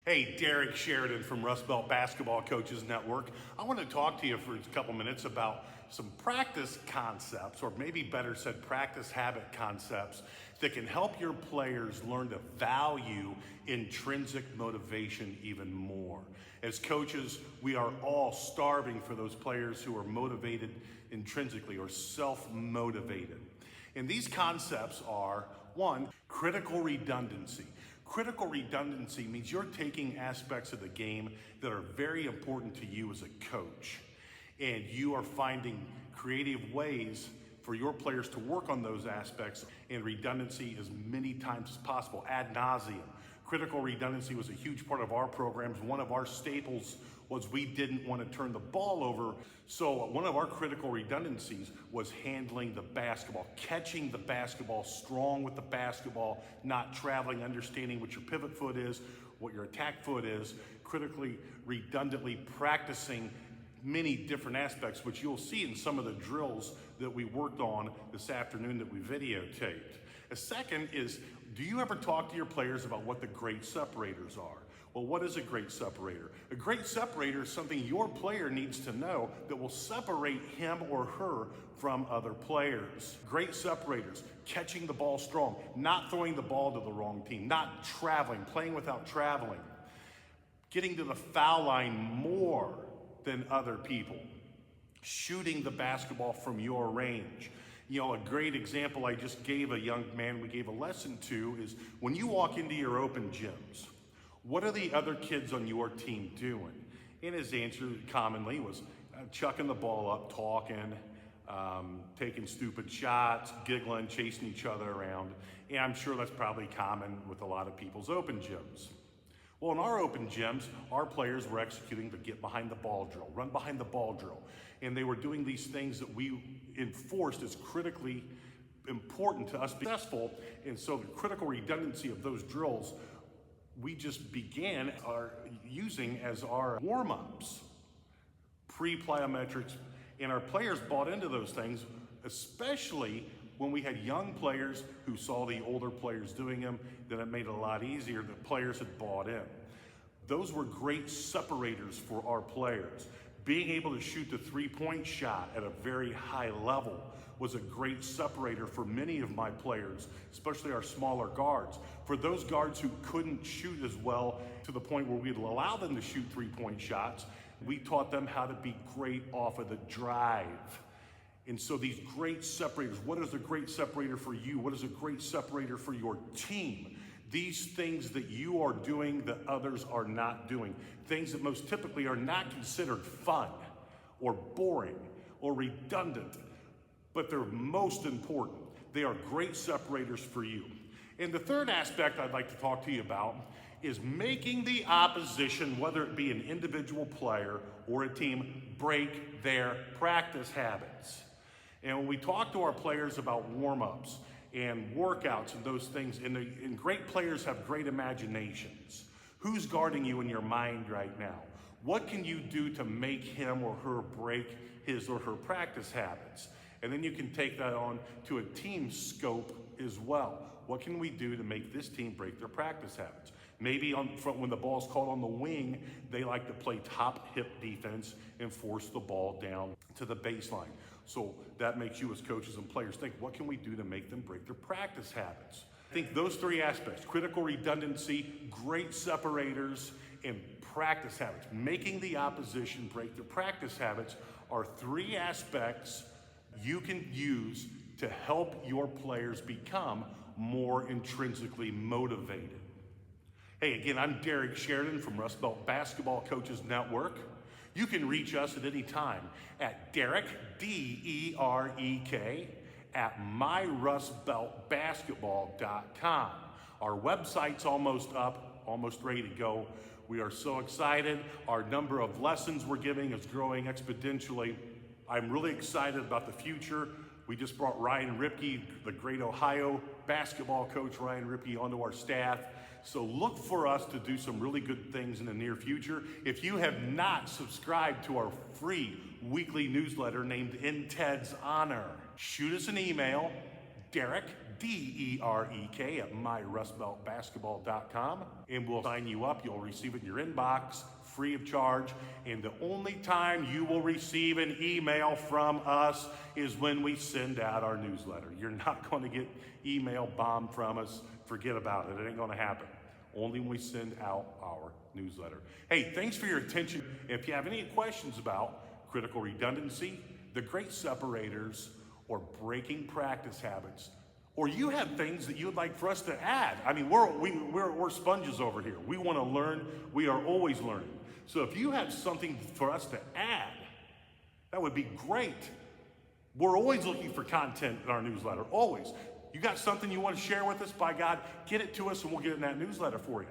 Hey, Derek Sheridan from Rust Belt Basketball Coaches Network. I want to talk to you for a couple minutes about some practice concepts, or maybe better said, practice habit concepts that can help your players learn to value intrinsic motivation even more. As coaches, we are all starving for those players who are motivated intrinsically or self-motivated. And these concepts are, one, critical redundancy. Critical redundancy means you're taking aspects of the game that are very important to you as a coach, and you are finding creative ways for your players to work on those aspects, and redundancy as many times as possible, ad nauseum. Critical redundancy was a huge part of our programs. One of our staples was we didn't want to turn the ball over. So one of our critical redundancies was handling the basketball, catching the basketball, strong with the basketball, not traveling, understanding what your pivot foot is, what your attack foot is, critically redundantly practicing many different aspects, which you'll see in some of the drills that we worked on this afternoon that we videotaped. A second is, do you ever talk to your players about what the great separators are? Well, what is a great separator? A great separator is something your player needs to know that will separate him or her from other players. Great separators, catching the ball strong, not throwing the ball to the wrong team, not traveling, playing without traveling, getting to the foul line more than other people, shooting the basketball from your range. You know, a great example I just gave a young man we gave a lesson to is when you walk into your open gyms, what are the other kids on your team doing? And his answer commonly was chucking the ball up, talking, taking stupid shots, giggling, chasing each other around. And I'm sure that's probably common with a lot of people's open gyms. Well, in our open gyms, our players were executing the get behind the ball drill, run behind the ball drill. And they were doing these things that we enforced as critically important to us being successful. And so the critical redundancy of those drills, we just began using as our warm-ups, pre-plyometrics, and our players bought into those things, especially when we had young players who saw the older players doing them, then it made it a lot easier. The players had bought in. Those were great separators for our players. Being able to shoot the three-point shot at a very high level was a great separator for many of my players, especially our smaller guards. For those guards who couldn't shoot as well to the point where we'd allow them to shoot three-point shots, we taught them how to be great off of the drive. And so these great separators, what is a great separator for you? What is a great separator for your team? These things that you are doing that others are not doing. Things that most typically are not considered fun or boring or redundant, but they're most important. They are great separators for you. And the third aspect I'd like to talk to you about is making the opposition, whether it be an individual player or a team, break their practice habits. And when we talk to our players about warm-ups and workouts and those things, and great players have great imaginations. Who's guarding you in your mind right now? What can you do to make him or her break his or her practice habits? And then you can take that on to a team scope as well. What can we do to make this team break their practice habits? Maybe when the ball's called on the wing, they like to play top hip defense and force the ball down to the baseline. So that makes you as coaches and players think, what can we do to make them break their practice habits? I think those three aspects, critical redundancy, great separators, and practice habits, making the opposition break their practice habits, are three aspects you can use to help your players become more intrinsically motivated. Hey, again, I'm Derek Sheridan from Rust Belt Basketball Coaches Network. You can reach us at any time at Derek, D-E-R-E-K, at myrustbeltbasketball.com. Our website's almost up, almost ready to go. We are so excited. Our number of lessons we're giving is growing exponentially. I'm really excited about the future. We just brought Ryan Ripke, the great Ohio basketball coach Ryan Ripke, onto our staff. So look for us to do some really good things in the near future. If you have not subscribed to our free weekly newsletter named In Ted's Honor, shoot us an email, Derek, DEREK at myrustbeltbasketball.com, and we'll sign you up. You'll receive it in your inbox free of charge. And the only time you will receive an email from us is when we send out our newsletter. You're not going to get email bombed from us. Forget about it. It ain't going to happen. Only when we send out our newsletter. Hey, thanks for your attention. If you have any questions about critical redundancy, the great separators, or breaking practice habits, or you have things that you'd like for us to add. I mean, we're sponges over here. We want to learn. We are always learning. So if you have something for us to add, that would be great. We're always looking for content in our newsletter, always. You got something you want to share with us, by God, get it to us and we'll get it in that newsletter for you.